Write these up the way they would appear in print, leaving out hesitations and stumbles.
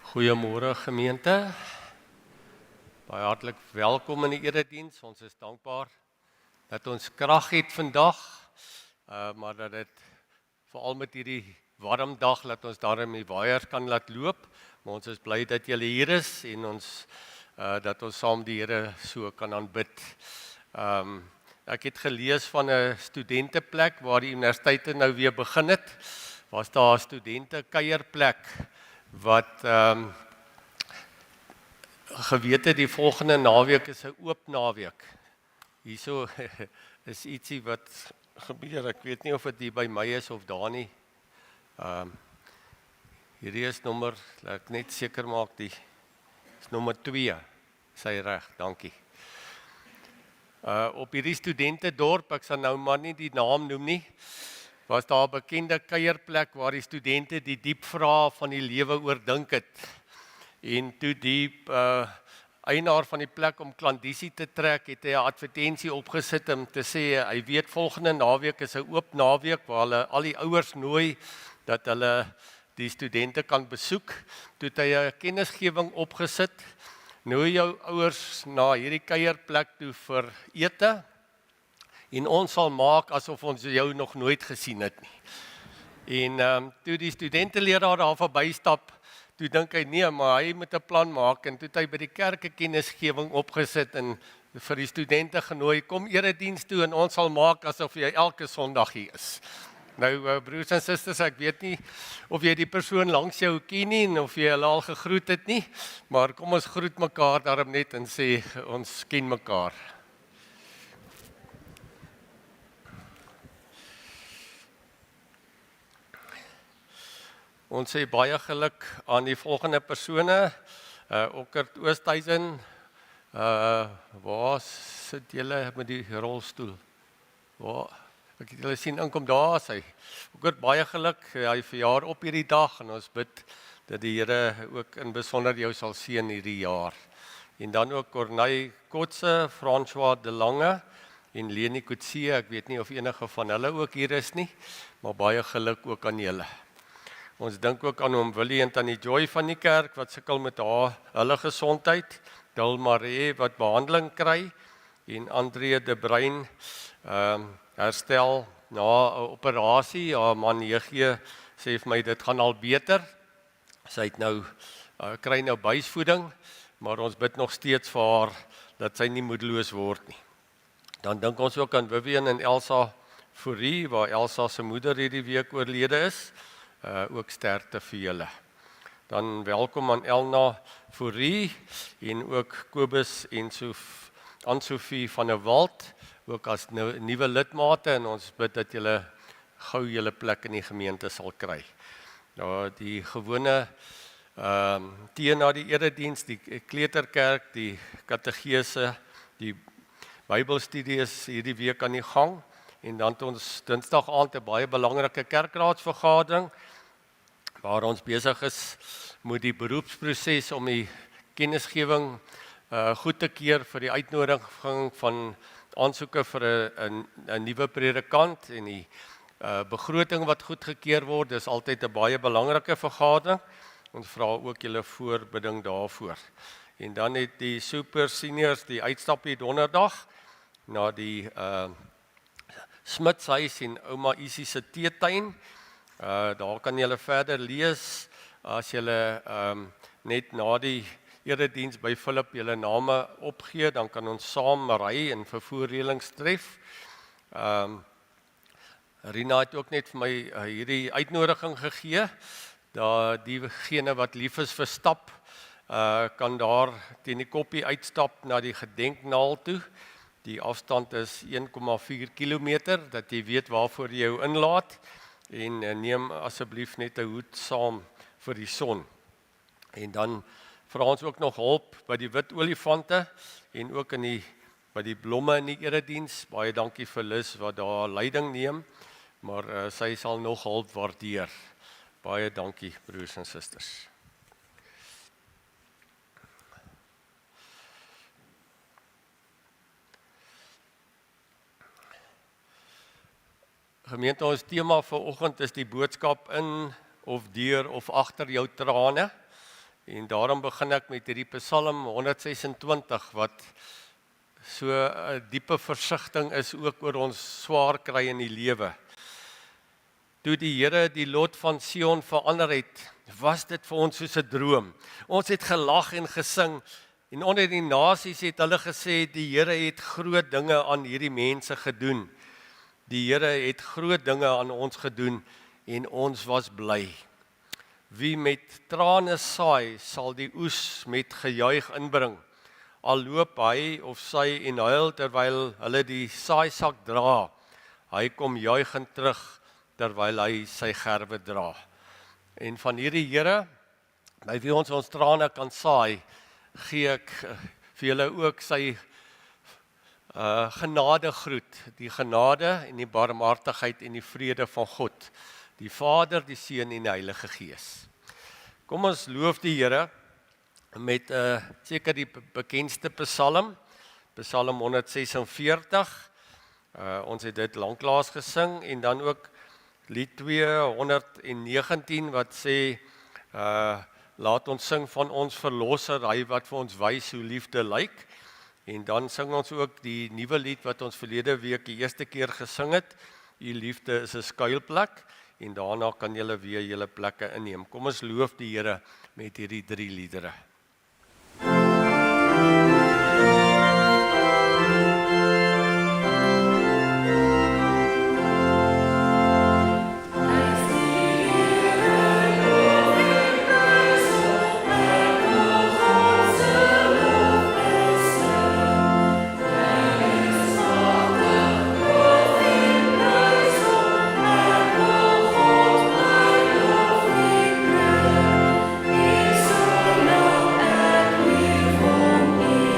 Goeiemôre gemeente. Baie hartlik welkom in die erediens. Ons is dankbaar dat ons krag het vandag, maar dat dit veral met hierdie warm dag laat ons daarin die waaiers kan laat loop. Maar ons is bly dat julle hier is en ons dat ons saam die Here so kan aanbid. Ek het gelees van 'n studenteplek waar die universiteite nou weer begin het. Was daar 'n studente kuierplek wat geweet het die volgende naweek is 'n oop naweek. Hierso is ietsie wat gebeur. Ek weet nie of dit hier by my is of daar nie. Hierdie is nommer, laat ek net seker maak die is nommer 2. Sy reg, dankie. Op hierdie studentedorp, ek sal nou maar nie die naam noem nie, was daar 'n bekende kuierplek waar die studente die diep vrae van die lewe oordink het. En toe die eienaar van die plek om klandisie te trek, het hy 'n advertensie opgesit om te sê, hy weet volgende naweek is 'n oop naweek waar hulle al die ouers nooi dat hulle die studente kan besoek. Toe het hy 'n kennisgewing opgesit, nooi jou ouers na hierdie kuierplek toe vir ete, en ons sal maak asof ons jou nog nooit gesien het nie. En toe die studenteleraar daar verbystap, toe dink hy nee, maar hy moet 'n plan maak, en toe het hy by die kerk 'n kennisgewing opgesit en vir die studente genooi, kom erediens toe en ons sal maak asof jy elke Sondag hier is. Nou broers en susters, ek weet nie of jy die persoon langs jou ken nie en of jy hulle al gegroet het nie, maar kom ons groet mekaar daarom net en sê ons ken mekaar. Ons sê baie geluk aan die volgende persone, Okkert Oosthuizen, waar sit julle met die rolstoel? Waar? Ek het julle sien inkom, daar is hy. Okkert, baie geluk, hy verjaar op hierdie dag en ons bid dat die Here ook in besonder jou sal seën hierdie jaar. En dan ook Corneille Kotse, François de Lange en Leni Kutsie, ek weet nie of enige van hulle ook hier is nie, maar baie geluk ook aan julle. Ons dink ook aan oom Willie en tannie Joy van die kerk wat sukkel met hulle gesondheid, Dilmarie wat behandeling kry en André de Bruin herstel na 'n operasie. Ja, man JG sê vir my dit gaan al beter. Sy het nou kry nou buisvoeding, maar ons bid nog steeds vir haar dat sy nie moedeloos word nie. Dan dink ons ook aan Vivian en Elsa Fourie, waar Elsa se moeder hierdie week oorlede is. Ook sterkte vir julle. Dan welkom aan Elna Fourie en ook Kobus en Anne-Sophie van der Walt, ook as nuwe lidmate, en ons bid dat julle gou julle plek in die gemeente sal kry. Nou die gewone tee na die erediens, die kleuterkerk, die kategese, die Bybelstudie is hierdie week aan die gang. En dan het ons Dinsdag aand 'n baie belangrike kerkraadsvergadering waar ons besig is met die beroepsproses om die kennisgewing goed te keur vir die uitnodiging van aansoeke vir 'n nuwe predikant en die begroting wat goedgekeur word. Dis altyd 'n baie belangrike vergadering. Ons vra ook julle voorbidding daarvoor. En dan het die super seniors die uitstap hier donderdag na die Smitshuis en ouma Isie se teetuin. Daar kan julle verder lees as julle net na die erediens by Philip julle name opgee, dan kan ons saam ry en vervoerreëlings tref. Rina het ook net vir my hierdie uitnodiging gegee, dat diegene wat lief is vir stap, kan daar teen die koppie uitstap na die gedenknaal toe. Die afstand is 1,4 kilometer, dat jy weet waarvoor jy jou inlaat, en neem asseblief net 'n hoed saam vir die son. En dan vra ons ook nog hulp by die wit olifante, en ook by die blomme in die erediens. Baie dankie vir Liz wat daar leiding neem, maar sy sal nog hulp waardeer. Baie dankie broers en susters. Gemeente, ons tema vir oggend is die boodskap in of deur of agter jou trane. En daarom begin ek met hierdie Psalm 126 wat so 'n diepe versigtiging is ook oor ons swaar kry in die lewe. Toe die Here die lot van Sion verander het, was dit vir ons soos 'n droom. Ons het gelag en gesing en onder die nasies het hulle gesê die Here het groot dinge aan hierdie mense gedoen. Die Here het groot dinge aan ons gedoen en ons was bly. Wie met trane saai, sal die oes met gejuig inbring. Al loop hy of sy en huil terwyl hulle die saaisak dra. Hy kom juigend terug terwyl hy sy gerwe dra. En van hierdie Here, by wie ons trane kan saai, gee ek vir julle ook sy genade groet, die genade en die barmhartigheid en die vrede van God, die Vader, die Seun en die Heilige Gees. Kom ons loof die Here met seker die bekendste Psalm, Psalm 146. Ons het dit lanklaas gesing en dan ook lied 219 wat sê laat ons sing van ons verlosser, hy wat vir ons wys hoe liefde lyk. En dan sing ons ook die nuwe lied wat ons verlede week die eerste keer gesing het, U liefde is 'n skuilplek, en daarna kan julle weer julle plekke inneem. Kom ons loof die Here met hierdie 3 liedere. Is er nou ek wie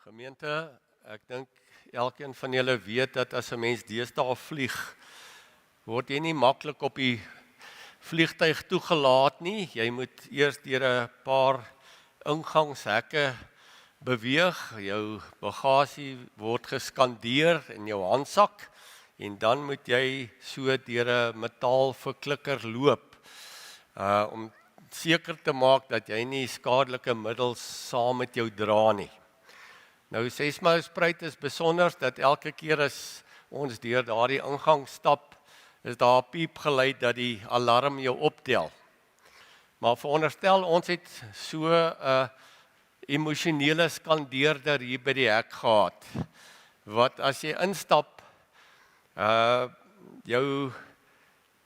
Gemeente, ek dink elkeen van julle weet dat as 'n mens deesdae vlieg, word jy nie maklik op die vliegtuig toegelaat nie. Jy moet eers deur 'n paar ingangshekke beweeg. Jou bagasie word geskandeer in jou handsak en dan moet jy so deur 'n metaalverklikker loop om seker te maak dat jy nie skadelike middels saam met jou dra nie. Nou 6 Mile is besonder dat elke keer as ons deur daardie ingang stap, is daar 'n piep geluid dat die alarm jou optel. Maar veronderstel ons het so 'n emosionele skandeerder hier by die hek gehad, wat as jy instap, jou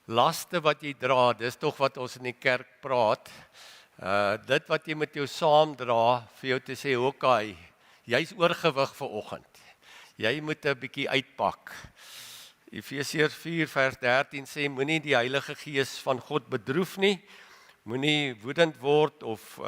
laste wat jy dra, dis tog wat ons in die kerk praat, dit wat jy met jou saam dra, vir jou te sê, okay, jy's oorgewig vanoggend. Jy moet 'n bietjie uitpak. Efesiërs 4:13 sê, moenie die Heilige Gees van God bedroef nie, moenie woedend word of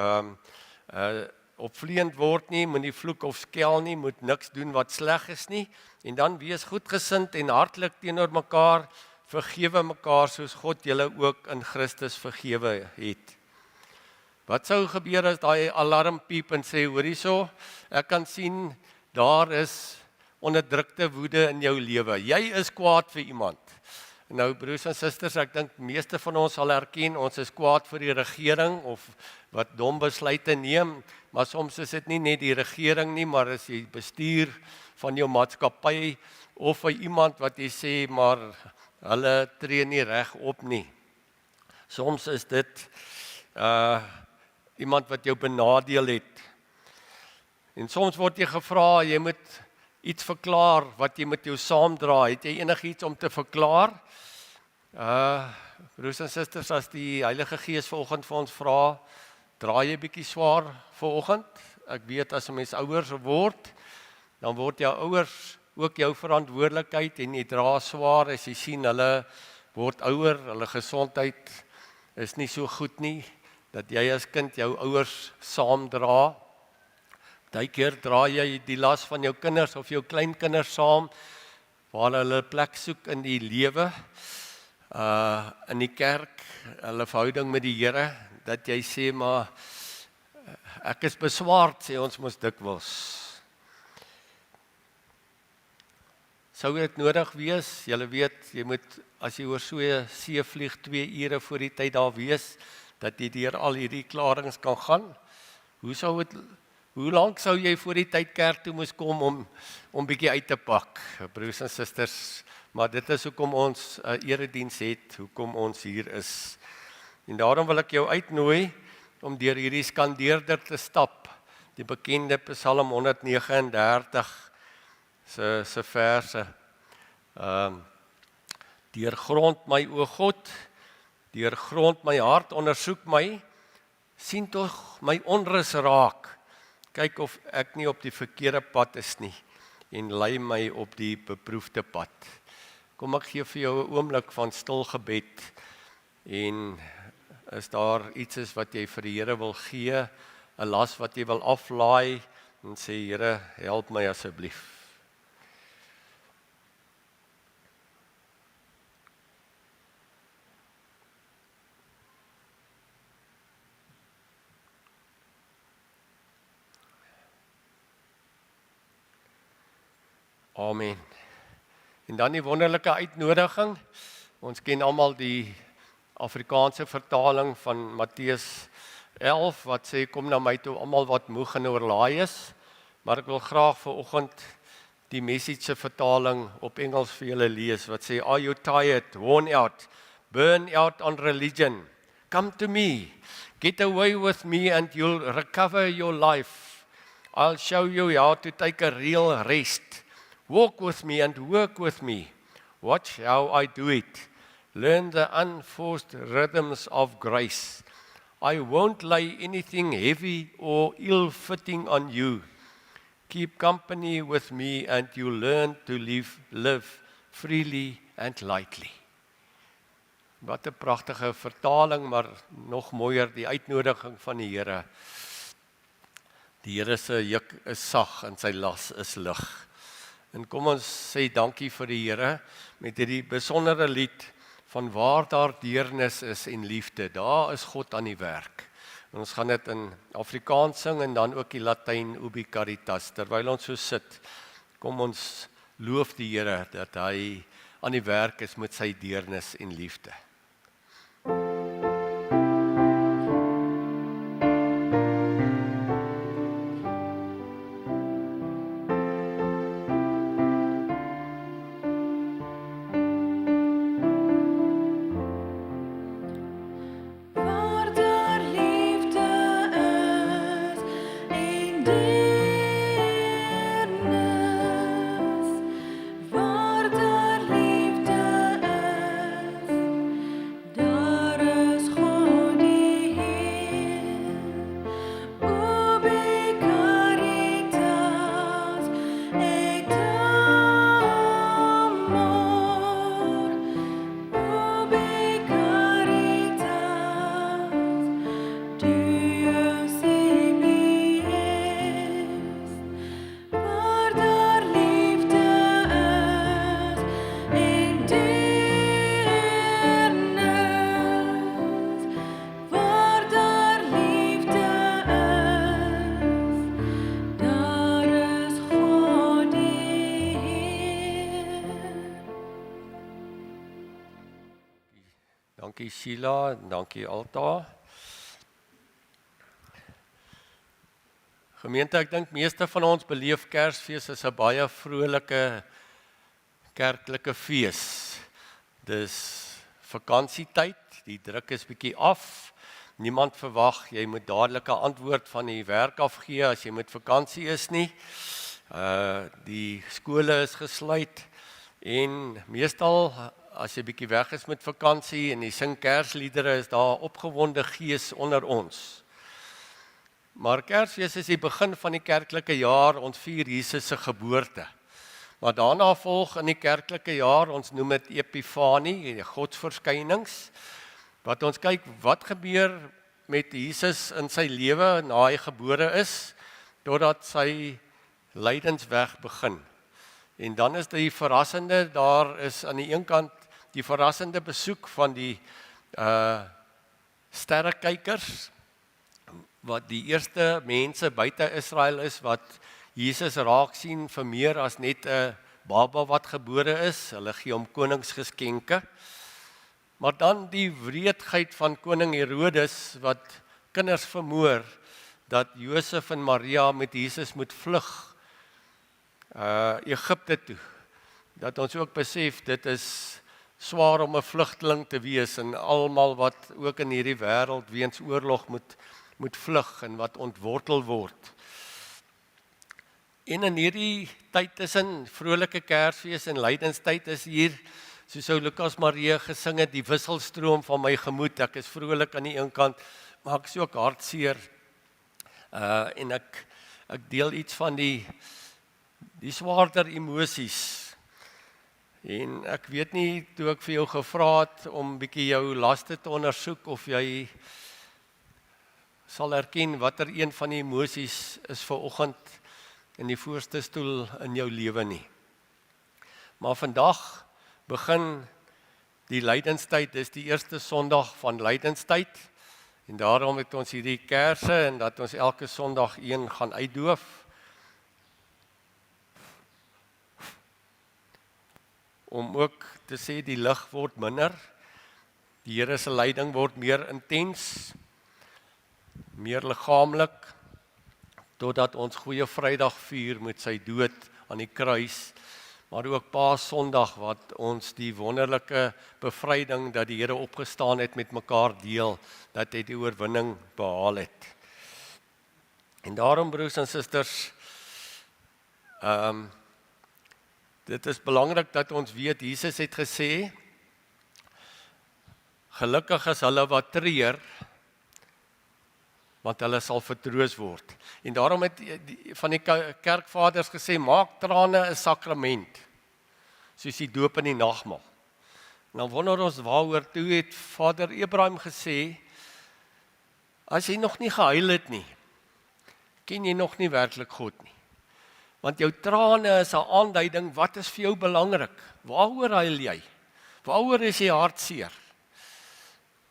opvleend word nie, moenie vloek of skel nie, moet niks doen wat sleg is nie, en dan wees goedgesind en hartlik teenoor mekaar, vergewe mekaar soos God julle ook in Christus vergewe het. Wat sou gebeur as daai alarm piep en sê, hoor hierso, ek kan sien, daar is onderdrukte woede in jou lewe. Jy is kwaad vir iemand. Nou broers en susters, ek dink meeste van ons sal erken, ons is kwaad vir die regering of wat dom besluite neem, maar soms is dit nie net die regering nie, maar is die bestuur van jou maatskappy of vir iemand wat jy sê, maar hulle tree nie reg op nie. Soms is dit iemand wat jou benadeel het. En soms word jy gevra, jy moet iets verklaar wat jy met jou saamdra. Het jy enigiets om te verklaar? Broers en susters, as die Heilige Gees vanoggend vir ons vra, dra jy bietjie swaar vanoggend? Ek weet as 'n mens ouers word, dan word jou ouers ook jou verantwoordelikheid en jy dra swaar as jy sien hulle word ouer, hulle gesondheid is nie so goed nie, dat jy as kind jou ouers saamdra. Partykeer dra jy die las van jou kinders of jou kleinkinders saam, waar hulle plek soek in die lewe, in die kerk, hulle verhouding met die Here, dat jy sê, maar ek is beswaard, sê ons mos dikwels. Sou dit nodig wees? Julle weet, jy moet, as jy oor so 'n see vlieg 2 ure voor die tyd daar wees, dat jy deur al hierdie klarings kan gaan. Hoe lank sou jy voor die tyd kerk toe moes kom om bietjie uit te pak, broers en susters, maar dit is hoekom ons 'n erediens het, hoekom ons hier is. En daarom wil ek jou uitnooi om deur hierdie skandeerder te stap, die bekende Psalm 139 se verse. Deurgrond my o God, deurgrond my hart, ondersoek my, sien tog my onrus raak, kyk of ek nie op die verkeerde pad is nie, en lei my op die beproefde pad. Kom ek gee vir jou 'n oomblik van stil gebed, en is daar iets is wat jy vir die Here wil gee, 'n las wat jy wil aflaai, en sê, Here, help my asseblief. Amen. En dan die wonderlike uitnodiging. Ons ken almal die Afrikaanse vertaling van Matteus 11 wat sê, kom na my toe almal wat moeg en oorlaai is. Maar ek wil graag vanoggend die Message se vertaling op Engels vir julle lees wat sê, are you tired, worn out, burn out on religion? Come to me. Get away with me and you'll recover your life. I'll show you how to take a real rest. Walk with me and work with me. Watch how I do it. Learn the unforced rhythms of grace. I won't lay anything heavy or ill-fitting on you. Keep company with me and you'll learn to live freely and lightly. Wat 'n pragtige vertaling, maar nog mooier die uitnodiging van die Here. Die Here se juk is sag en sy las is lig. En kom ons sê dankie vir die Here met hierdie besondere lied van waar daar deernis is en liefde, daar is God aan die werk. En ons gaan dit in Afrikaans sing en dan ook die Latyn Ubi Caritas. Terwyl ons so sit, kom ons loof die Here dat hy aan die werk is met sy deernis en liefde. Dankie Sheila, dankie Alta. Gemeente, ek dink meeste van ons beleef Kersfees as 'n baie vrolike kerklike fees. Dis vakansietyd, die druk is bietjie af. Niemand verwag jy moet dadelik 'n antwoord van die werk af gee as jy met vakansie is nie. Die skole is gesluit en meestal as jy bietjie weg is met vakansie en jy sing Kersliedere, is daar opgewonde gees onder ons. Maar Kersfees is die begin van die kerklike jaar, ons vier Jesus se geboorte. Maar daarna volg in die kerklike jaar, ons noem dit Epifanie, die godsverskynings, wat ons kyk wat gebeur met Jesus in sy lewe na hy gebore is, totdat sy lydensweg begin. En dan is die verrassende, daar is aan die een kant die verrassende besoek van die sterrekykers, wat die eerste mense buite Israel is, wat Jesus raak sien vir meer as net 'n baba wat gebore is, hulle gee hom koningsgeskenke. Maar dan die wreedheid van koning Herodes, wat kinders vermoor, dat Josef en Maria met Jesus moet vlug Egipte toe. Dat ons ook besef, dit is swaar om 'n vlugteling te wees en almal wat ook in hierdie wêreld weens oorlog moet vlug en wat ontwortel word. En in hierdie tyd tussen vrolike Kersfees en lydenstyd is hier, soos ou Lukas Marie gesing het, die wisselstroom van my gemoed. Ek is vrolik aan die een kant, maar ek is ook hartseer. En ek deel iets van die swaarder emosies. En ek weet nie, toe ek vir jou gevra het om bietjie jou laste te ondersoek, of jy sal erken watter een van die emosies is vanoggend in die voorste stoel in jou lewe nie. Maar vandag begin die lydenstyd, dis die eerste Sondag van lydenstyd, en daarom het ons hierdie kerse, en dat ons elke Sondag een gaan uitdoof. Om ook te sê die lig word minder, die Here se leiding word meer intens, meer liggaamlik, totdat ons Goeie Vrydag vier met sy dood aan die kruis, maar ook Paasondag wat ons die wonderlike bevryding dat die Here opgestaan het met mekaar deel, dat hy die oorwinning behaal het. En daarom, broers en susters, dit is belangrik dat ons weet, Jesus het gesê, gelukkig is hulle wat treur, want hulle sal vertroos word. En daarom het van die kerkvaders gesê, maak trane 'n sakrament, soos die doop en die nagmaal. En dan wonder ons waaroor, toe het Vader Abraham gesê, as jy nog nie gehuil het nie, ken jy nog nie werklik God nie. Want jou trane is 'n aanduiding, wat is vir jou belangrik? Waaroor huil jy? Waaroor is jy hartseer?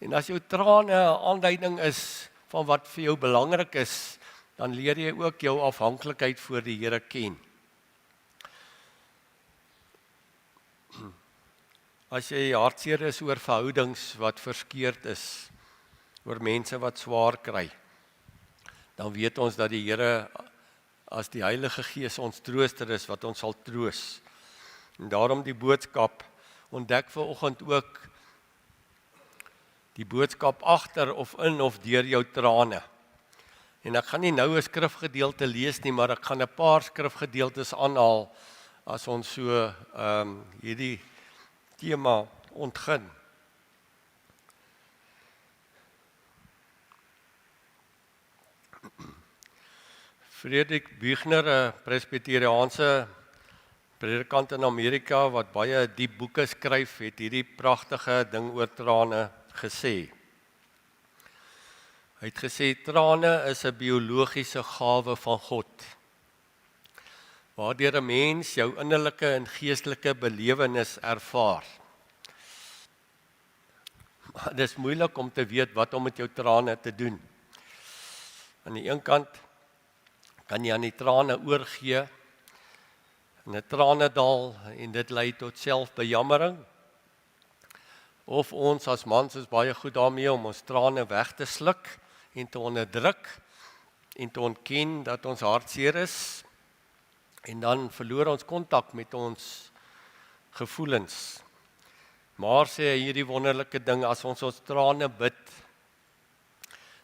En as jou trane 'n aanduiding is van wat vir jou belangrik is, dan leer jy ook jou afhanklikheid voor die Here ken. As jy hartseer is oor verhoudings wat verskeurd is, oor mense wat swaar kry, dan weet ons dat die Here as die Heilige Gees ons trooster is, wat ons sal troos. En daarom die boodskap, ontdek vanoggend ook die boodskap agter of in of deur jou trane. En ek gaan nie nou 'n skrifgedeelte lees nie, maar ek gaan 'n paar skrifgedeeltes aanhaal as ons so hierdie tema ontgin. Friedrich Buechner, 'n presbyteriaanse predikant in Amerika wat baie diep boeke skryf, het hierdie pragtige ding oor trane gesê. Hy het gesê, trane is 'n biologiese gawe van God, waardeur 'n mens jou innerlike en geestelike belewenis ervaar. Maar dit is moeilik om te weet wat om met jou trane te doen. Aan die een kant kan jy aan die trane oorgee, in 'n tranedal, en dit lei tot selfbejammering. Of ons as mans is baie goed daarmee om ons trane weg te sluk en te onderdruk en te ontken dat ons hartseer is, en dan verloor ons kontak met ons gevoelens. Maar sê hy hierdie wonderlike ding, as ons trane bid,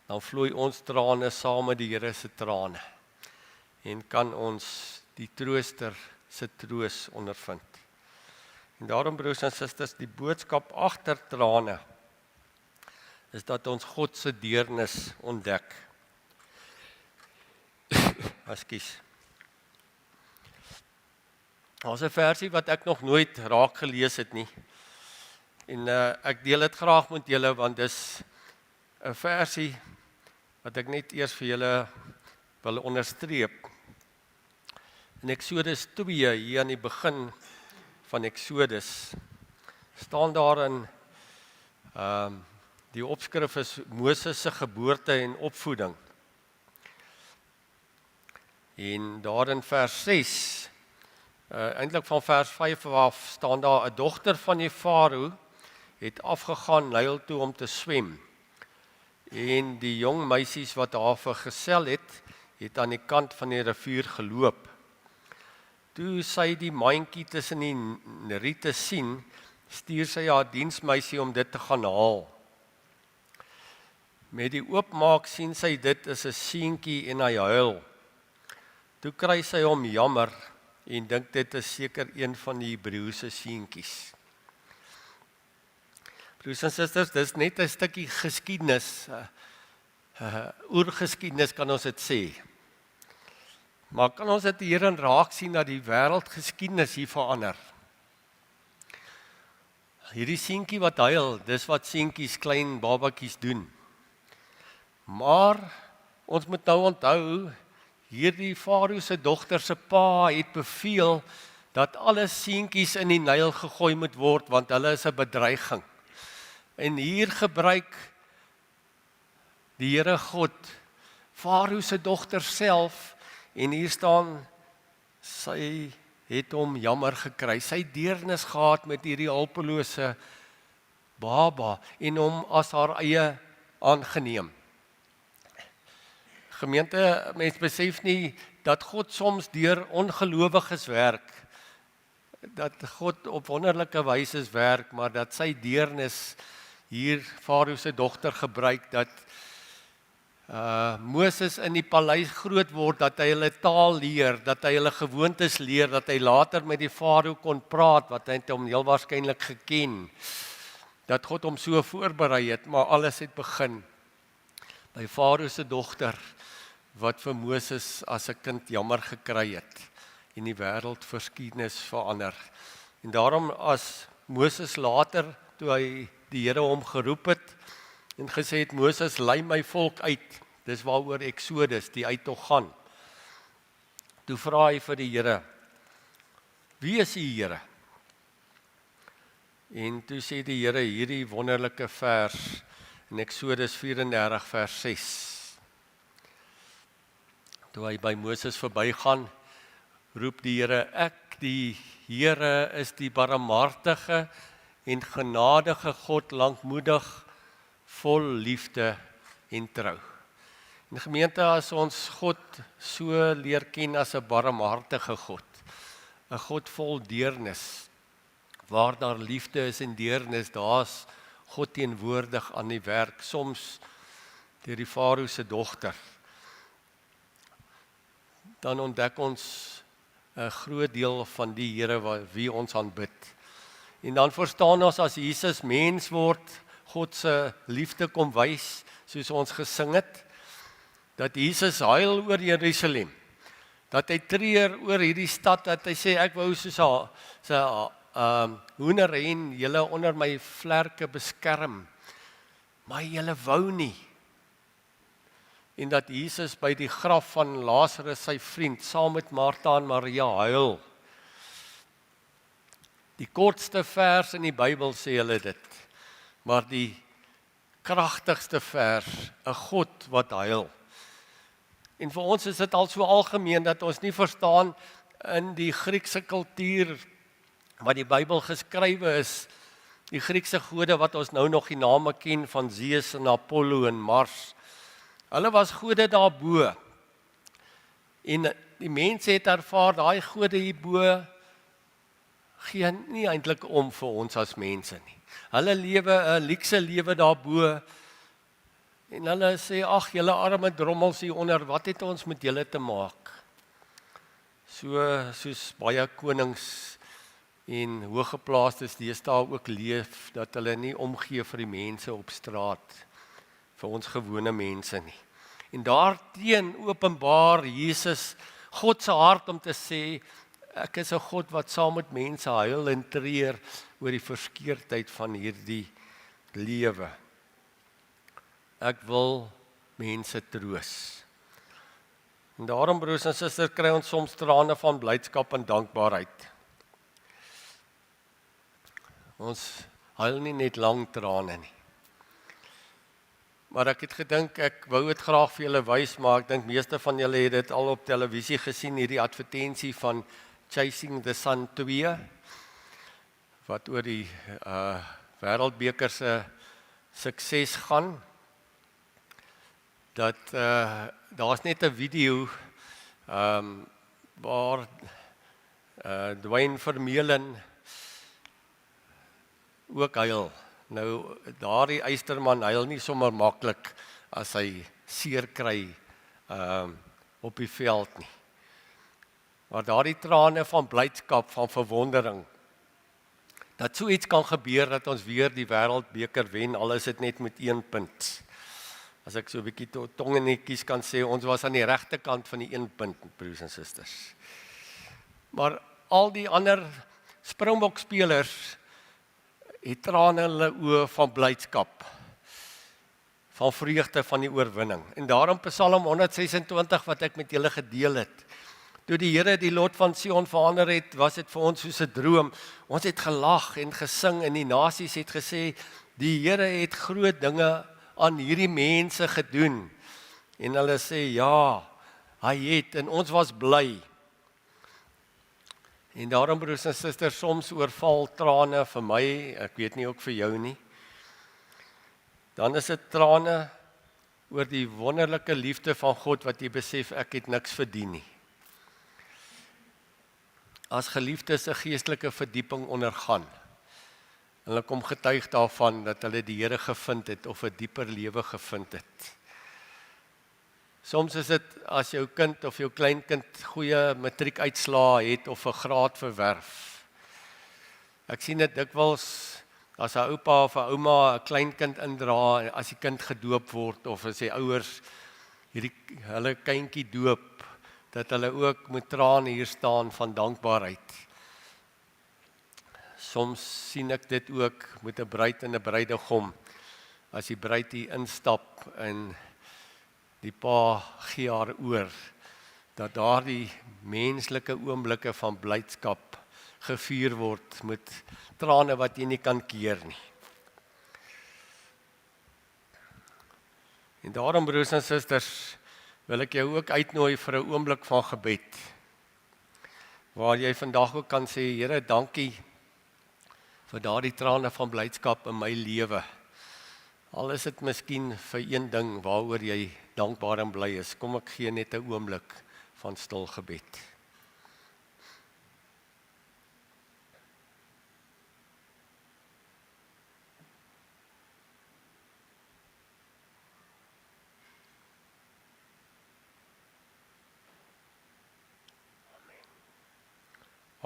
dan vloei ons trane saam met die Here se trane, en kan ons die trooster se troos ondervind. En daarom, broers en susters, die boodskap agter trane is dat ons God se deernis ontdek. Ekskuus. Daar's 'n versie wat ek nog nooit raak gelees het nie. En ek deel dit graag met julle, want dis 'n versie wat ek net eers vir julle wil onderstreep. In Eksodus 2, hier aan die begin van Eksodus, staan daar in die opskrif is Moses se geboorte en opvoeding. En daar in vers 6, eintlik van vers 5 af, staan daar, 'n dogter van die Farao het afgegaan Nyl toe om te swem. En die jong meisies wat haar vergesel het, het aan die kant van die rivier geloop. Toe sy die mandjie tussen die riete sien, stuur sy haar diensmeisie om dit te gaan haal. Met die oopmaak sien sy dit is 'n seentjie en hy huil. Toe kry sy hom jammer en dink dit is seker een van die Hebreëse seentjies. Broers en susters, dis net 'n stukkie geskiedenis, oergeskiedenis kan ons dit sê. Maar kan ons dit hierin raak sien dat die wêreldgeskiedenis hier verander? Hierdie seentjie wat huil, dis wat seentjies, klein babatjies doen. Maar ons moet nou onthou, hierdie Farao se dogter se pa het beveel dat alle seentjies in die Nyl gegooi moet word, want hulle is 'n bedreiging. En hier gebruik die Here God Farao se dogter self, en hier staan, sy het hom jammer gekry, sy deernis gehad met hierdie hulpelose baba, en hom as haar eie aangeneem. Gemeente, mens besef nie dat God soms deur ongelowiges werk, dat God op wonderlike wyse werk, maar dat sy deernis hier Farao se dogter gebruik, dat Moses in die paleis groot word, dat hy hulle taal leer, dat hy hulle gewoontes leer, dat hy later met die Farao kon praat, wat hy hom heel waarskynlik geken, dat God hom so voorberei het, maar alles het begin by Farao se dogter, wat vir Moses as 'n kind jammer gekry het, en die wêreldgeskiedenis verander. En daarom as Moses later, toe hy die Here hom geroep het, en gesê het, Moses, lei my volk uit, dis waaroor Eksodus, die uittog gaan. Toe vra hy vir die Here, wie is die Here? En toe sê die Here hierdie wonderlike vers in Eksodus 34 vers 6. Toe hy by Moses verbygaan, roep die Here, ek die Here is die barmhartige en genadige God, lankmoedig, vol liefde en trou. In gemeente, as ons God so leer ken as 'n barmhartige God, 'n God vol deernis, waar daar liefde is en deernis, daar's God teenwoordig aan die werk, soms deur die Farao se dogter. Dan ontdek ons 'n groot deel van die Here wie ons aanbid. En dan verstaan ons as Jesus mens word, God se liefde kom wys, soos ons gesing het, dat Jesus huil oor Jerusalem, dat hy treur oor hierdie stad, dat hy sê, ek wou soos 'n hoenderhen julle onder my vlerke beskerm, maar julle wou nie. En dat Jesus by die graf van Lazarus, sy vriend, saam met Martha en Maria huil. Die kortste vers in die Bybel sê hulle dit, maar die kragtigste vers, 'n God wat huil. En vir ons is dit al so algemeen dat ons nie verstaan in die Griekse kultuur wat die Bybel geskrywe is, die Griekse gode wat ons nou nog die name ken van Zeus en Apollo en Mars. Hulle was gode daarbo. En die mense het ervaar daai gode hierbo gee nie eintlik om vir ons as mense nie. Hulle lewe 'n luukse lewe daarbo. En hulle sê, ag, julle arme drommels hieronder, wat het ons met julle te maak? Soos baie konings en hooggeplaastes deesdae ook leef, dat hulle nie omgee vir die mense op straat, vir ons gewone mense nie. En daarteen openbaar Jesus God se hart om te sê, ek is 'n God wat saam met mense huil en treur oor die verskeurdheid van hierdie lewe. Ek wil mense troos. En daarom, broers en susters, kry ons soms trane van blydskap en dankbaarheid. Ons huil nie net lang trane nie. Maar ek het gedink, ek wou dit graag vir julle wys, maar ek dink meeste van julle het dit al op televisie gesien, hierdie advertensie van Chasing the Sun 2, wat oor die wêreldbeker se sukses gaan. Dat daar's net 'n video waar Dwayne Vermeulen ook huil. Nou, daardie eysterman huil nie sommer maklik as hy seer kry op die veld nie. Maar daardie trane van blydskap, van verwondering, dat so iets kan gebeur dat ons weer die wêreldbeker wen, al is dit net met 1 punt. As ek so 'n bietjie tongenetjies kan sê, ons was aan die regte kant van die 1 punt, broers en susters. Maar al die ander Springbok spelers het trane in hulle oë van blydskap, van vreugde van die oorwinning. En daarom Psalm 126 wat ek met julle gedeel het. Toe die Here die lot van Sion verander het, was dit vir ons soos 'n droom. Ons het gelag en gesing en die nasies het gesê, die Here het groot dinge aan hierdie mense gedoen. En hulle sê, ja, hy het, en ons was bly. En daarom, broers en susters, soms oorval trane vir my, ek weet nie ook vir jou nie. Dan is dit trane oor die wonderlike liefde van God, wat jy besef, ek het niks verdien nie. As geliefdes 'n geestelike verdieping ondergaan, hulle kom getuig daarvan dat hulle die Here gevind het of 'n dieper lewe gevind het. Soms is dit as jou kind of jou kleinkind goeie matriekuitslae het of 'n graad verwerf. Ek sien dit dikwels as 'n oupa of 'n ouma 'n kleinkind indra as die kind gedoop word of as die ouers hulle kindjie doop, dat hulle ook met trane hier staan van dankbaarheid. Soms sien ek dit ook met 'n bruid en 'n bruidegom, as die bruid hier instap en die pa gee haar oor, dat daardie menslike oomblikke van blydskap gevier word met trane wat jy nie kan keer nie. En daarom, broers en susters, wil ek jou ook uitnooi vir 'n oomblik van gebed, waar jy vandag ook kan sê, Here, dankie vir daardie trane van blydskap in my lewe. Al is dit miskien vir een ding waaroor jy dankbaar en bly is, kom ek gee net 'n oomblik van stil gebed.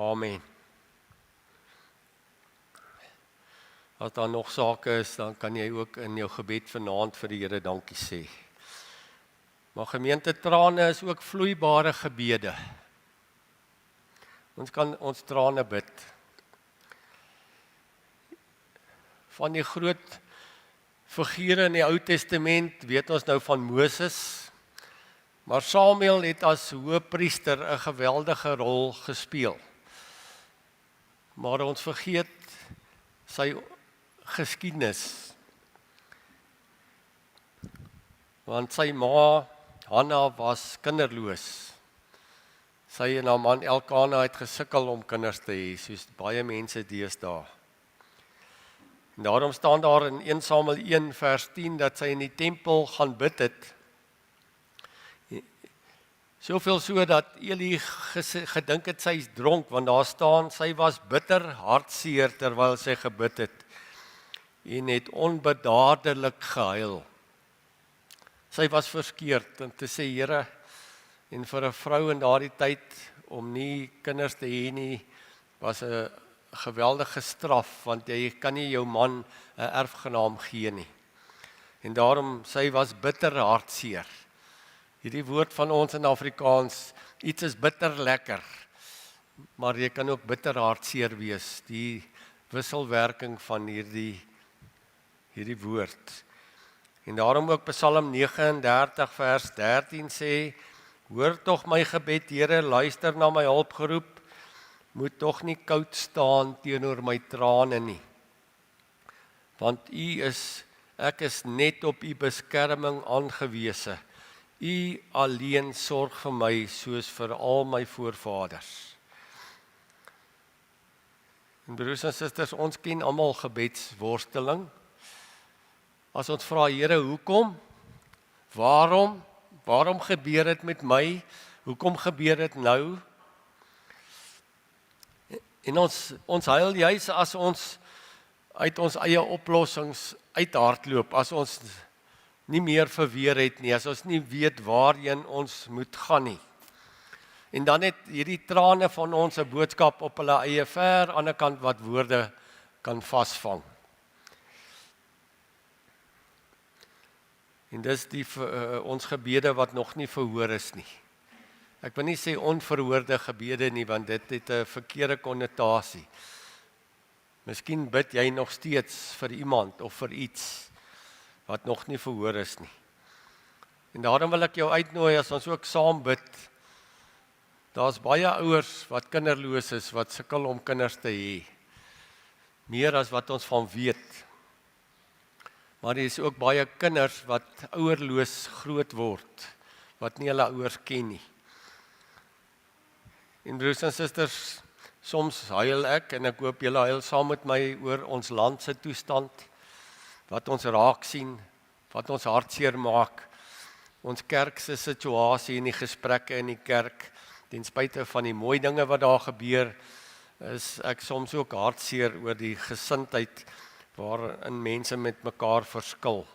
Amen. As daar nog sake is, dan kan jy ook in jou gebed vanaand vir die Here dankie sê. Maar gemeente, trane is ook vloeibare gebede. Ons kan ons trane bid. Van die groot figure in die Ou Testament weet ons nou van Moses, maar Samuel het as hoëpriester 'n geweldige rol gespeel. Maar ons vergeet sy geskiedenis. Want sy ma, Hanna, was kinderloos. Sy en haar man Elkana het gesukkel om kinders te hê, soos baie mense deesdae. En daarom staan daar in 1 Samuel 1 vers 10 dat sy in die tempel gaan bid het. Soveel so dat Eli gedink het sy is dronk, want daar staan sy was bitter hartseer terwyl sy gebid het en het onbedaardelik gehuil. Sy was verskeurd om te sê, Here, en vir 'n vrou in daardie tyd om nie kinders te hê nie, was 'n geweldige straf, want jy kan nie jou man 'n erfgenaam gee nie. En daarom, sy was bitter hartseer. Hierdie woord van ons in Afrikaans, iets is bitter lekker, maar jy kan ook bitter hartseer wees, die wisselwerking van hierdie woord. En daarom ook Psalm 39 vers 13 sê, hoor tog my gebed, Here, luister na my hulpgeroep, moet tog nie koud staan teenoor my trane nie. Want ek is net op u beskerming aangewese. U alleen sorg vir my soos vir al my voorvaders. En broers en susters, ons ken almal gebedsworsteling. As ons vra, Here, hoekom? Waarom gebeur dit met my? Hoekom gebeur dit nou? En ons huil juis as ons uit ons eie oplossings uithardloop, as ons nie meer verweer het nie, as ons nie weet waarheen ons moet gaan nie. En dan het hierdie trane van ons 'n boodskap op hulle eie ver aan die kant wat woorde kan vasvang. En dis ons gebede wat nog nie verhoor is nie. Ek wil nie sê onverhoorde gebede nie, want dit het 'n verkeerde konnotasie. Miskien bid jy nog steeds vir iemand of vir iets wat nog nie verhoor is nie. En daarom wil ek jou uitnooi as ons ook saam bid. Daar's baie ouers wat kinderloos is, wat sukkel om kinders te hê. Meer as wat ons van weet. Maar daar is ook baie kinders wat ouerloos groot word, wat nie hulle ouers ken nie. En broers en susters, soms huil ek en ek hoop julle huil saam met my oor ons land se toestand, wat ons raak sien, wat ons hartseer maak, ons kerk se situasie en die gesprekke in die kerk, ten spyte van die mooi dinge wat daar gebeur, is ek soms ook hartseer oor die gesindheid waarin mense met mekaar verskil.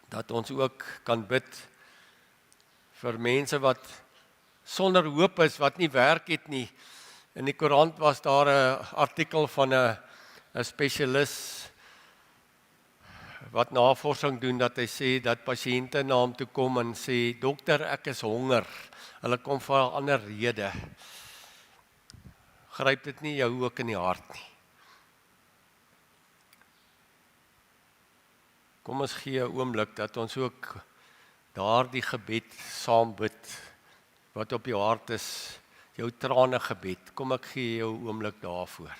Dat ons ook kan bid vir mense wat sonder hoop is, wat nie werk het nie. In die koerant was daar 'n artikel van 'n spesialis wat navorsing doen, dat hy sê dat pasiënte na hom toe kom en sê, dokter, ek is honger. Hulle kom vir 'n ander rede. Gryp dit nie jou ook in die hart nie? Kom ons gee 'n oomblik dat ons ook daardie gebed saam bid wat op jou hart is, jou trane gebed. Kom ek gee jou 'n oomblik daarvoor.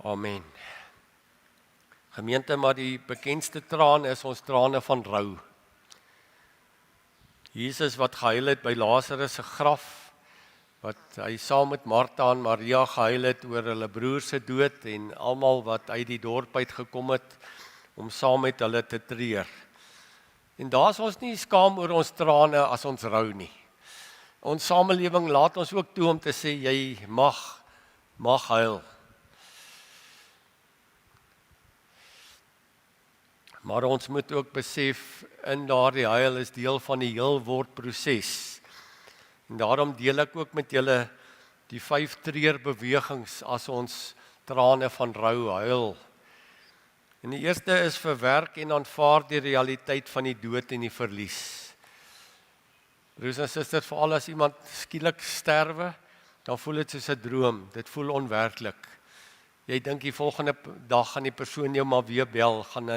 Amen. Gemeente, maar die bekendste traan is ons trane van rou. Jesus wat gehuil het by Lazarus se graf, wat hy saam met Martha en Maria gehuil het oor hulle broer se dood en almal wat uit die dorp uit gekom het om saam met hulle te treur. En daar is ons nie skaam oor ons trane as ons rou nie. Ons samelewing laat ons ook toe om te sê jy mag huil. Maar ons moet ook besef, in daardie huil is deel van die heelwordproses. En daarom deel ek ook met julle die 5 treurbewegings as ons trane van rou huil. En die eerste is verwerk en aanvaar die realiteit van die dood en die verlies. Broers en susters, veral as iemand skielik sterwe, dan voel dit soos 'n droom, dit voel onwerklik. Jy dink die volgende dag gaan die persoon jou maar weer bel, gaan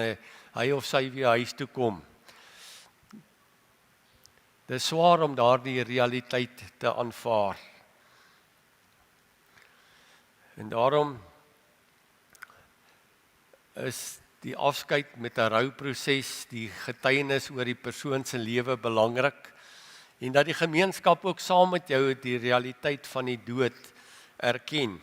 hy of sy weer huis toe kom. Dit is swaar om daardie realiteit te aanvaar. En daarom is die afskeid met 'n rouproses, die getuienis oor die persoon se lewe belangrik, en dat die gemeenskap ook saam met jou die realiteit van die dood erken.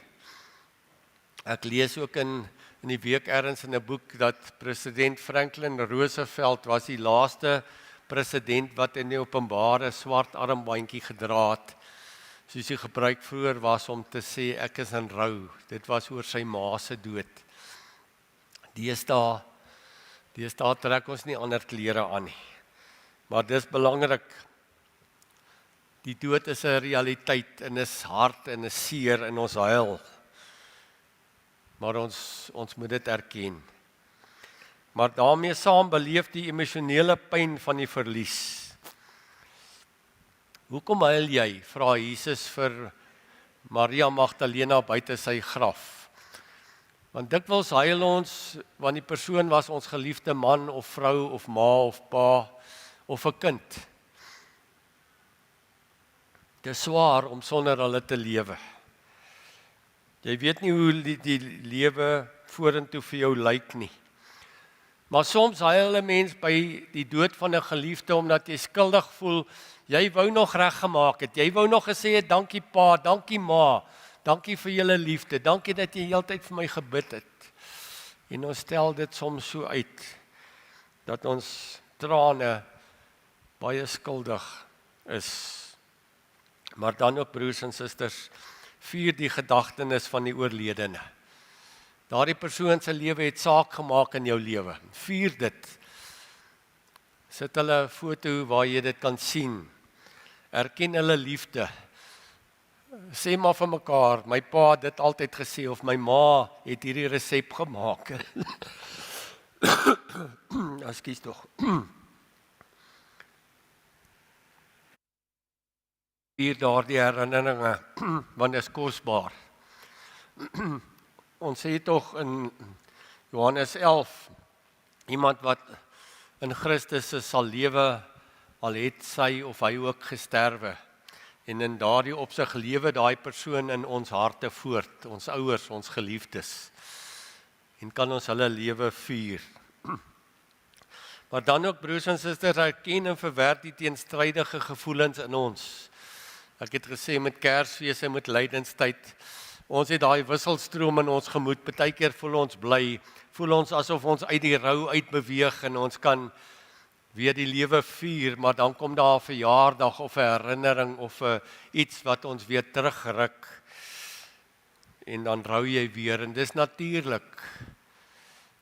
Ek lees ook in die week ergens in 'n boek dat president Franklin Roosevelt was die laaste president wat in die openbare swart armbandjie gedra het, soos hy gebruik vroeër was om te sê ek is in rou. Dit was oor sy ma se dood. Deesdae trek ons nie ander klere aan nie. Maar dis belangrik. Die dood is 'n realiteit en is hard en is seer en ons huil. Maar ons moet dit erken. Maar daarmee saam beleef die emosionele pyn van die verlies. Hoekom huil jy? Vra Jesus vir Maria Magdalena buite sy graf. Want dikwels huil ons want die persoon was ons geliefde man of vrou of ma of pa of 'n kind. Dit is swaar om sonder hulle te lewe. Jy weet nie hoe die lewe vorentoe vir jou lyk nie. Maar soms huil 'n mens by die dood van 'n geliefde omdat jy skuldig voel. Jy wou nog reggemaak het. Jy wou nog gesê het dankie pa, dankie ma, dankie vir julle liefde, dankie dat jy heeltyd vir my gebid het. En ons stel dit soms so uit dat ons trane baie skuldig is. Maar dan ook broers en susters, vier die gedagtenis van die oorledene. Daardie persoon se lewe het saak gemaak in jou lewe. Vier dit. Sit hulle 'n foto waar jy dit kan sien. Erken hulle liefde. Sê maar vir mekaar, my pa het dit altyd gesê of my ma het hierdie resep gemaak. Ekskuus tog. Hier daardie herinneringe, want dit is kosbaar. Ons sê tog in Johannes 11, iemand wat in Christus sal lewe, al het sy of hy ook gesterwe. En in daardie opsig lewe daai persoon in ons harte voort, ons ouers, ons geliefdes. En kan ons hulle lewe vier. Maar dan ook broers en susters, erken en verwerk die teenstrydige gevoelens in ons. Ek het gesê met Kersfees en met lydenstyd, ons het daai wisselstroom in ons gemoed. Partykeer voel ons bly, voel ons asof ons uit die rou uitbeweeg en ons kan weer die lewe vier, maar dan kom daar 'n verjaardag of 'n herinnering of iets wat ons weer terugruk. En dan rou jy weer en dis natuurlik.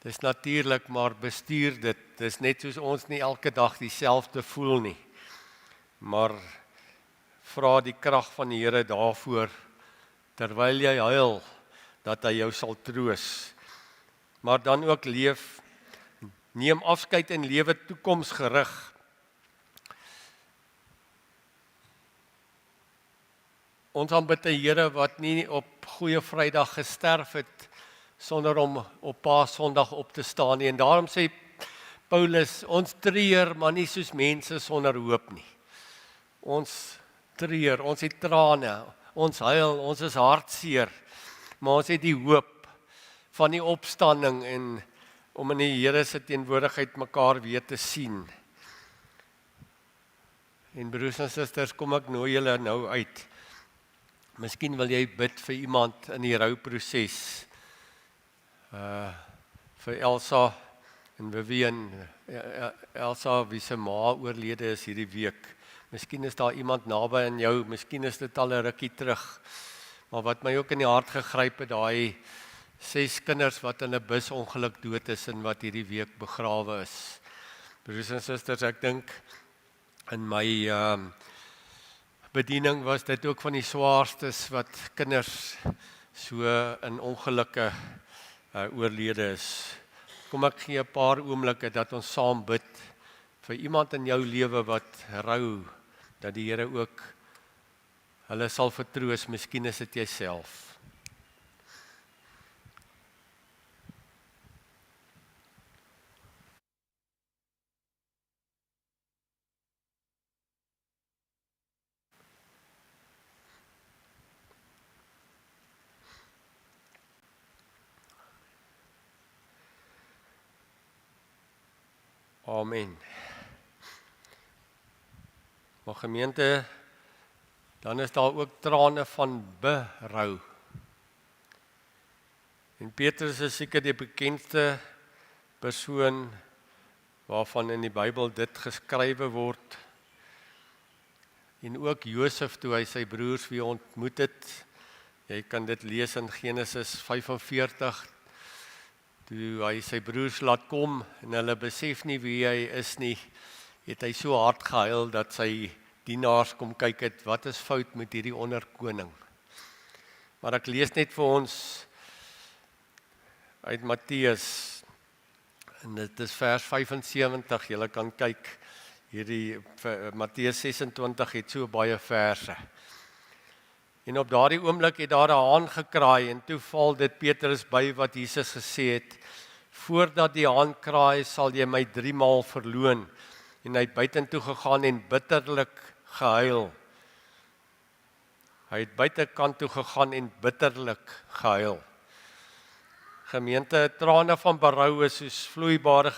Dis natuurlik, maar bestuur dit. Dis net soos ons nie elke dag dieselfde voel nie. Maar vra die krag van die Here daarvoor, terwyl jy huil, dat hy jou sal troos. Maar dan ook leef, neem afskeid en lewe toekomsgerig. ons aanbid 'n Here wat nie op Goeie Vrydag gesterf het sonder om op Paasondag op te staan nie. En daarom sê Paulus, ons treur, maar nie soos mense sonder hoop nie. Ons treur, ons het trane, ons huil, ons is hartseer, maar ons het die hoop van die opstanding en om in die Here se teenwoordigheid mekaar weer te sien. En broers en susters, kom ek nooi julle nou uit. Miskien wil jy bid vir iemand in die rouproses. Vir Elsa en Vivian. Elsa wie se ma oorlede is hierdie week. Miskien is daar iemand naby aan jou, miskien is dit al 'n rukkie terug. Maar wat my ook in die hart gegryp het, daai 6 kinders wat in 'n busongeluk dood is en wat hierdie week begrawe is. Broers en susters, ek dink in my bediening was dit ook van die swaarste wat kinders so in ongelukke oorlede is. Kom ek gee 'n paar oomblikke dat ons saam bid vir iemand in jou lewe wat rou, dat die Here ook hulle sal vertroos, miskien is dit jouself. Amen. Maar gemeente, dan is daar ook trane van berou. En Petrus is seker die bekendste persoon waarvan in die Bybel dit geskrywe word. En ook Josef toe hy sy broers weer ontmoet het. Jy kan dit lees in Genesis 45. Toe hy sy broers laat kom en hulle besef nie wie hy is nie, het hy so hard gehuil dat sy dienaars kom kyk het, wat is fout met hierdie onderkoning. Maar ek lees net vir ons uit Matteus, en dit is vers 75, julle kan kyk, hierdie Matteus 26 het so baie verse. En op daardie oomblik het daar 'n haan gekraai en toe val dit Petrus by wat Jesus gesê het, voordat die haan kraai sal jy my 3 maal verloon. En hy het buitentoe gegaan en bitterlik gehuil. Hy het buitekant toe gegaan en bitterlik gehuil. Gemeente, trane van berou is soos vloeibare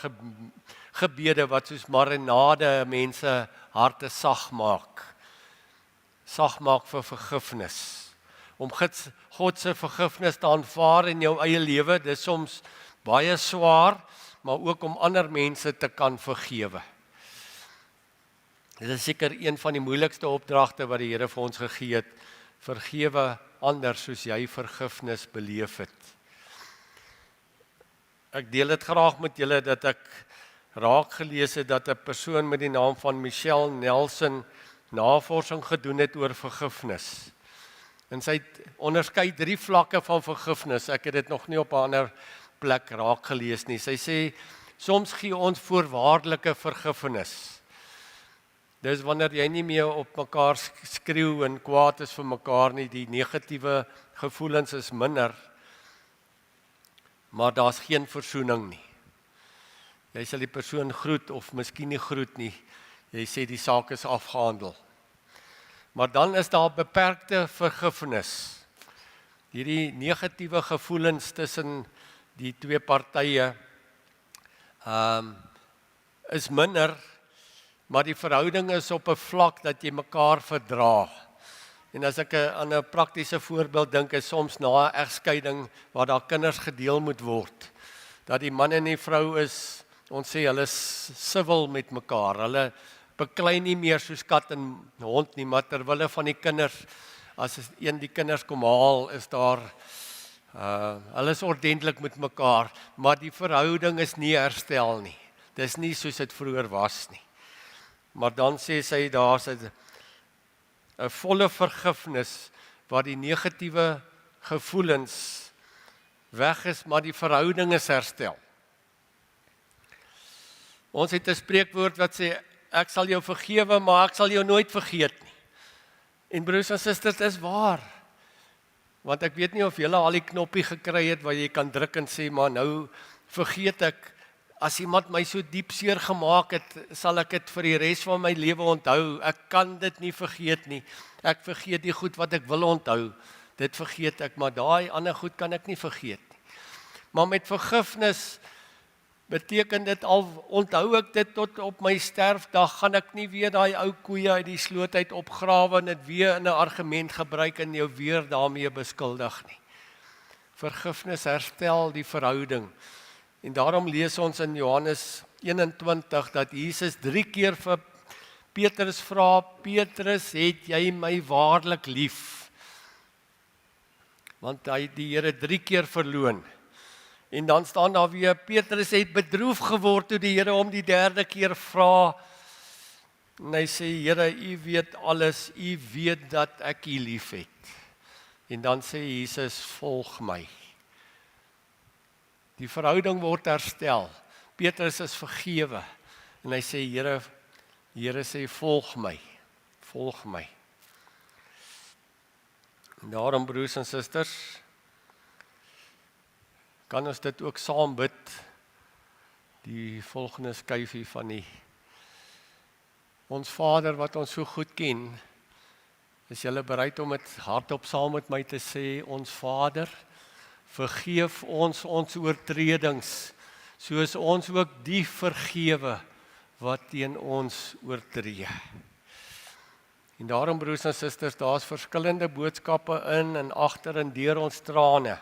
gebede wat soos marinade mense harte sag maak. Sag maak vir vergifnis. Om God se vergifnis te aanvaar in jou eie lewe, dit is soms baie swaar, maar ook om ander mense te kan vergewe. Dit is seker een van die moeilikste opdragte wat die Here vir ons gegee het. Vergewe ander soos jy vergifnis beleef het. Ek deel dit graag met julle dat ek raak gelees het dat 'n persoon met die naam van Michelle Nelson navorsing gedoen het oor vergifnis. En sy onderskei 3 vlakke van vergifnis. Ek het dit nog nie op 'n ander plek raak gelees nie. Sy sê, soms gee ons voorwaardelike vergifnis. Dis wanneer jy nie meer op mekaar skreeu en kwaad is vir mekaar nie, die negatiewe gevoelens is minder, maar daar's geen versoening nie. Jy sal die persoon groet of miskien nie groet nie. Jy sê die saak is afgehandel. Maar dan is daar beperkte vergifnis. Hierdie negatiewe gevoelens tussen die 2 partye is minder, maar die verhouding is op 'n vlak dat jy mekaar verdra. En as ek aan 'n praktiese voorbeeld dink, is soms na 'n egskeiding waar daar kinders gedeel moet word, dat die man en die vrou is, ons sê hulle is civil met mekaar, hulle beklei nie meer soos kat en hond nie, maar terwille van die kinders, as een die kinders kom haal, is daar, hulle is ordentlik met mekaar, maar die verhouding is nie herstel nie. Dis nie soos dit vroeër was nie. Maar dan sê sy, daar's 'n volle vergifnis, waar die negatiewe gevoelens weg is, maar die verhouding is herstel. Ons het 'n spreekwoord wat sê, ek sal jou vergewe, maar ek sal jou nooit vergeet nie. En broers en susters, dis waar. Want ek weet nie of julle al die knoppie gekry het waar jy kan druk en sê, maar nou vergeet ek, as iemand my so diep seer gemaak het, sal ek dit vir die res van my lewe onthou. Ek kan dit nie vergeet nie. Ek vergeet die goed wat ek wil onthou. Dit vergeet ek, maar daai ander goed kan ek nie vergeet nie. Maar met vergifnis beteken dit al onthou ek dit tot op my sterfdag, gaan ek nie weer daai ou koeie uit die sloot uit opgrawe en dit weer in 'n argument gebruik en jou weer daarmee beskuldig nie. Vergifnis herstel die verhouding. En daarom lees ons in Johannes 21 dat Jesus 3 keer vir Petrus vra, Petrus, het jy my waarlik lief? Want hy die Here 3 keer verloon. En dan staan daar weer, Petrus het bedroef geword toe die Here hom die 3de keer vra. En hy sê, Here, u weet alles, u weet dat ek u lief het. En dan sê Jesus, volg my. Die verhouding word herstel. Petrus is vergewe. En hy sê, Here sê, volg my. Volg my. En daarom, broers en susters, kan ons dit ook saam bid, die volgende skyfie van die ons Vader wat ons so goed ken, is julle bereid om dit hardop saam met my te sê, ons Vader, vergeef ons oortredings, soos ons ook die vergewe wat teen ons oortree. En daarom, broers en susters, daar's verskillende boodskappe in en agter en deur ons trane.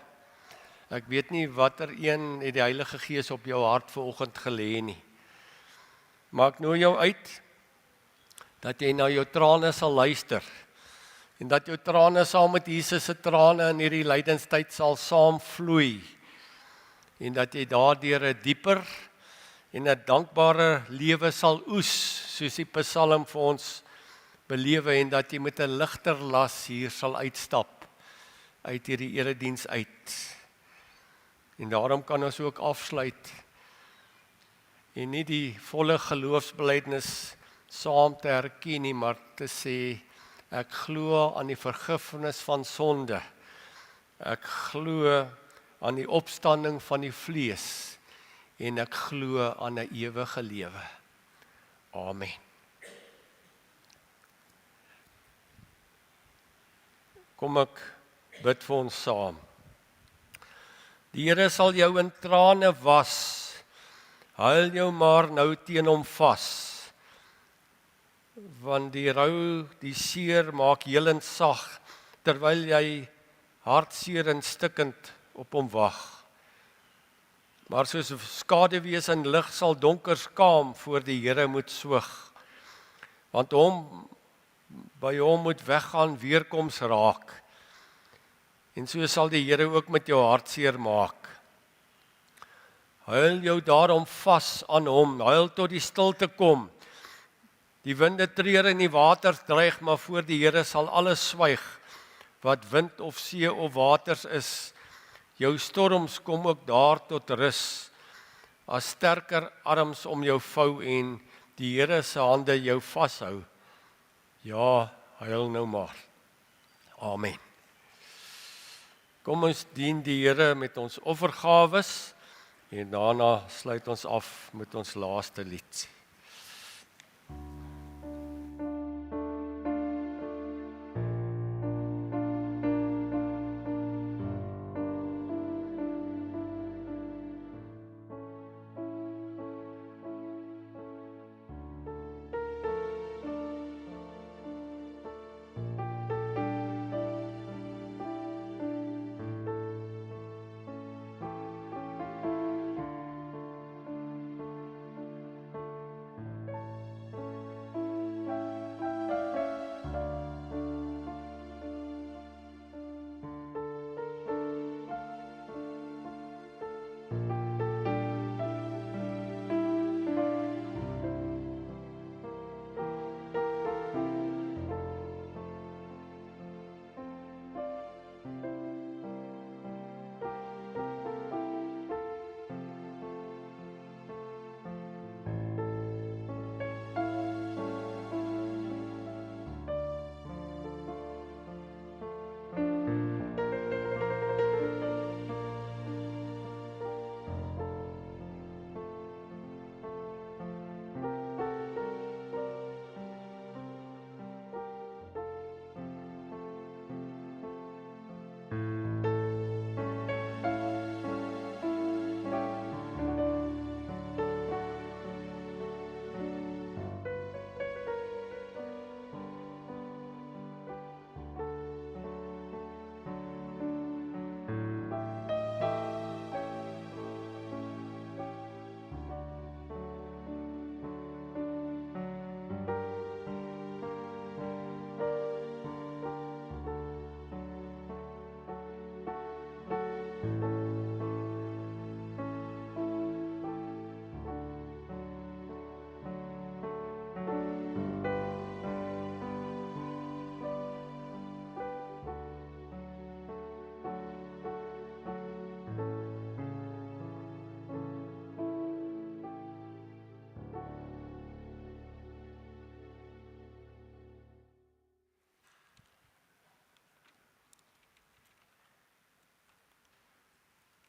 Ek weet nie watter een het die Heilige Gees op jou hart vanoggend gelê nie. Maar ek nooi jou uit, dat jy na jou trane sal luister, en dat jou trane saam met Jesus se trane in hierdie lydenstyd sal saamvloei, en dat jy daardeur 'n dieper en 'n dankbare lewe sal oes, soos die Psalm vir ons belewe, en dat jy met 'n ligter las hier sal uitstap, uit hierdie erediens uit. En daarom kan ons ook afsluit, en nie die volle geloofsbelijdenis saam te herken nie, maar te sê, ek glo aan die vergifnis van sonde, ek glo aan die opstanding van die vlees, en ek glo aan 'n ewige lewe. Amen. Kom ek bid vir ons saam. Die Here sal jou in trane was, huil jou maar nou teen hom vas, want die rou, die seer maak helend sag, terwyl jy hartseer en stikkend op hom wag. Maar soos skaduwees in lig sal donker skaam voor die Here moet soog, want by hom moet weggaan weerkoms raak. En so sal die Here ook met jou hartseer maak. Huil jou daarom vas aan hom, huil tot die stilte kom. Die winde treur en die water dreig, maar voor die Here sal alles swyg, wat wind of see of waters is. Jou storms kom ook daar tot rus, as sterker arms om jou vou en die Here se hande jou vashou. Ja, huil nou maar. Amen. Kom ons dien die Here met ons offergawes, en daarna sluit ons af met ons laaste lied.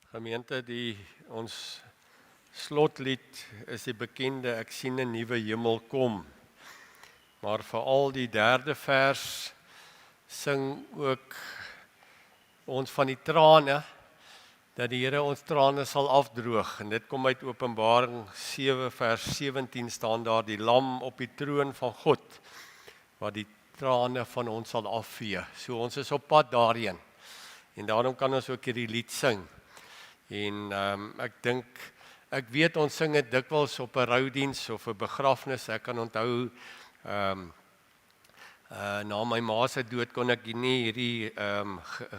Gemeente, ons slotlied is die bekende Ek sien 'n nuwe hemel kom. Maar veral die 3de vers sing ook ons van die trane, dat die Here ons trane sal afdroog. En dit kom uit Openbaring 7 vers 17 staan daar, die lam op die troon van God, wat die trane van ons sal afvee. So ons is op pad daarheen. En daarom kan ons ook hierdie lied sing. En ek weet ons sing dit dikwels op 'n roudiens of 'n begrafnis. Ek kan onthou na my ma se dood kon ek nie hierdie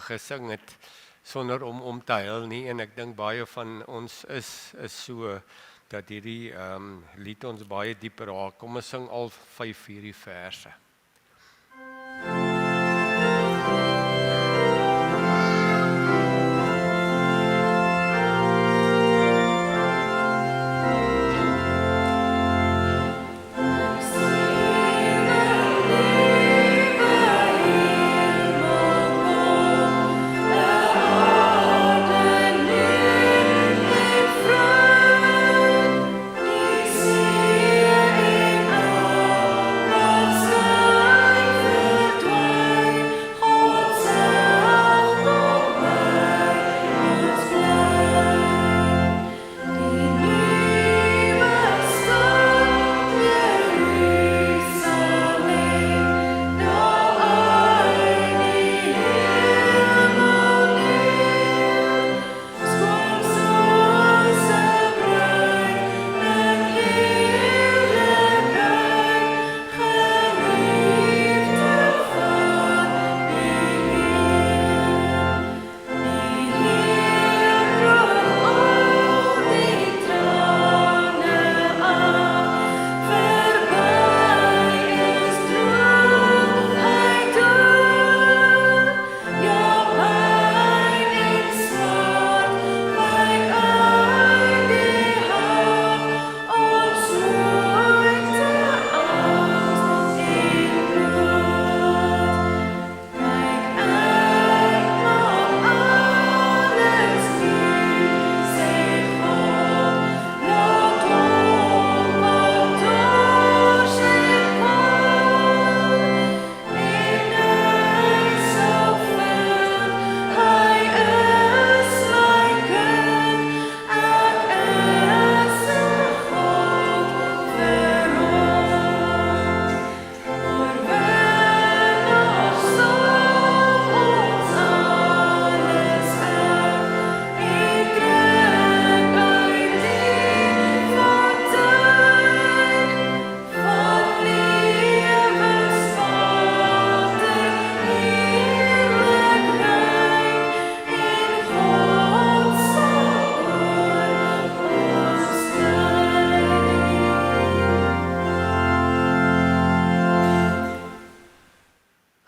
gesing het sonder om te huil nie, en ek dink baie van ons is so dat hierdie lied ons baie dieper raak. Kom ons sing al 5 hierdie verse.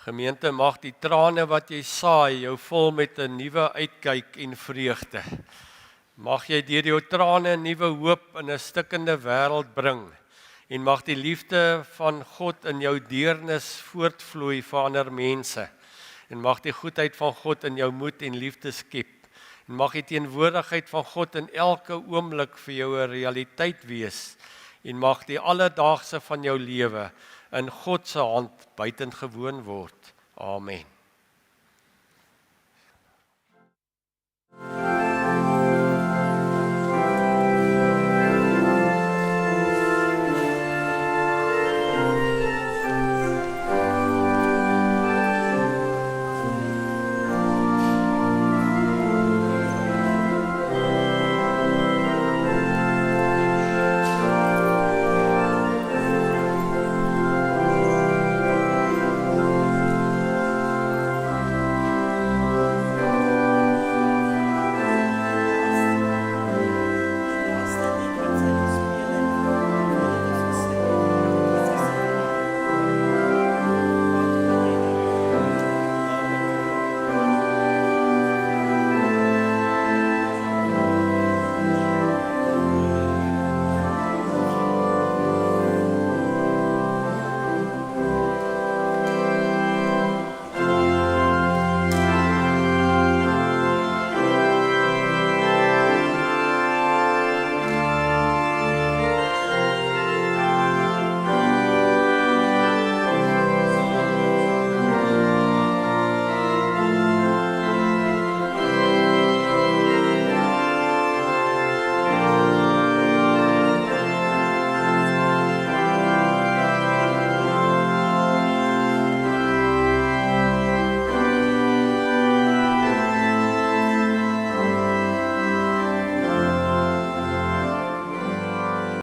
Gemeente, mag die trane wat jy saai jou vol met 'n nuwe uitkyk en vreugde. Mag jy deur jou trane 'n nuwe hoop in 'n stikkende wêreld bring. En mag die liefde van God in jou deernis voortvloei vir ander mense. En mag die goedheid van God in jou moed en liefde skep. En mag die teenwoordigheid van God in elke oomblik vir jou 'n realiteit wees. En mag die alledaagse van jou lewe in God se hand buitengewoon word. Amen.